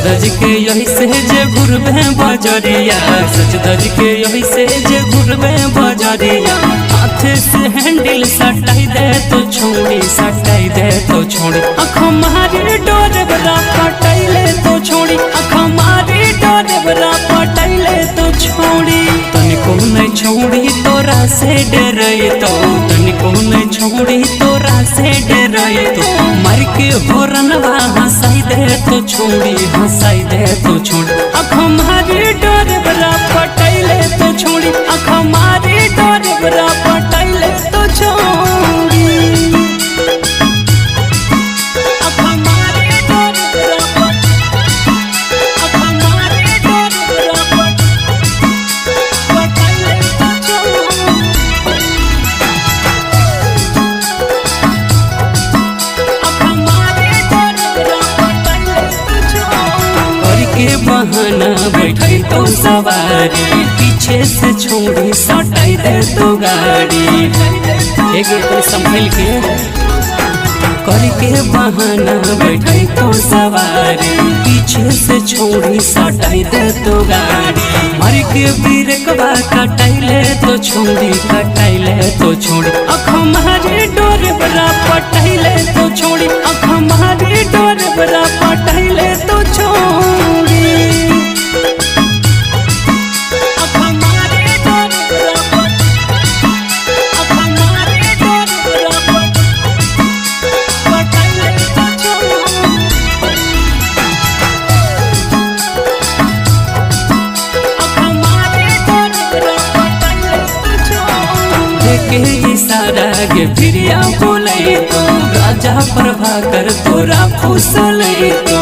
धज के यही से जे घुरबे बजरिया, सच धज के यही से जे घुरबे बजरिया। हाथे से हैंडल सटाई दे तो छोड़ी, सटाई दे तो छोड़ी। आँखों मारी डोरे बरा पटाइले तो छोड़ी, आँखों मारी डोरे बरा पटाइले तो छोड़ी। तनिको नहीं छोड़ी तोरा से डरे तो, तनिको नहीं छोड़ी तोरा से डरे तो। मर के होरनवा हंसाई दे तो छोड़ी, हंसाई दे तो छोड़ी। आँखों मारी डोरे बरा पटाइले तो छोड़ी, आँखों मारी डोरे बरा पटाइले तो छोड़ी। आँखों मारी डोरे बरा आँखों मारी डोरे बरा पटाइले तो छोड़ी। आँखों मारी डोरे बरा पटाइले तो छोड़ी। के बहाना बैठे तो सवारी, पीछे से छोड़ी सटाई दे तो गाड़ी। एक संभल के करके बहाना बैठे तो सवारी, पीछे से छोड़ी सटाई दे तो गाड़ी। मर के बिरकवा कटाइले तो छोड़ी, कटाइले तो छोड़ी। आँखों मारी डोरे बरा पटाइले तो छोड़ी, आँखों मारी डोरे बरा पटाइले तो छोड़ी। आँखों मारी डोरे बरा आँखों मारी डोरे बरा पटाइले तो छोड़ी। आँखों मारी डोरे बरा पटाइले तो छोड़ी। देखे इशारा के फिरिया बोले तो, राजा प्रभाकर तोरा फुसले तो।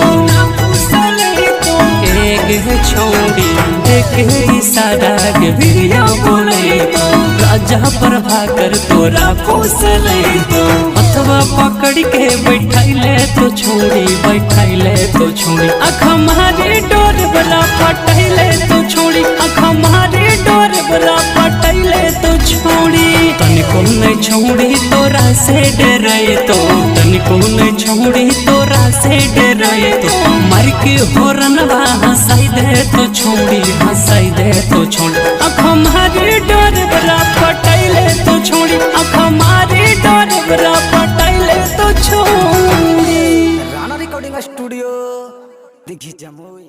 एक छोड़ी देखे इशारा के फिरिया बोले तो, राजा प्रभाकर तोरा फुसले तो। अथवा पकड़ के बैठाइले तो छोड़ी, बैठाइले तो छोड़ी। आँखों मारी डोरे बरा पटाइले तो छोड़ी, आँखों मारी डोरे बरा पटाइले तो छोड़ी। तनिको नहीं छोड़ी तोरा से डरे तो, तनिको नहीं छोड़ी तोरा से डरे तो। मर के होरनवा हंसाई दे तो छोड़ी, हंसाई दे तो छोड़ी। आँखों मारी डोरे बरा पटाइले तो छोड़ी, आँखों मारी डोरे बरा पटाइले तो छोड़ी। Rana recording studio Dighi Jamui.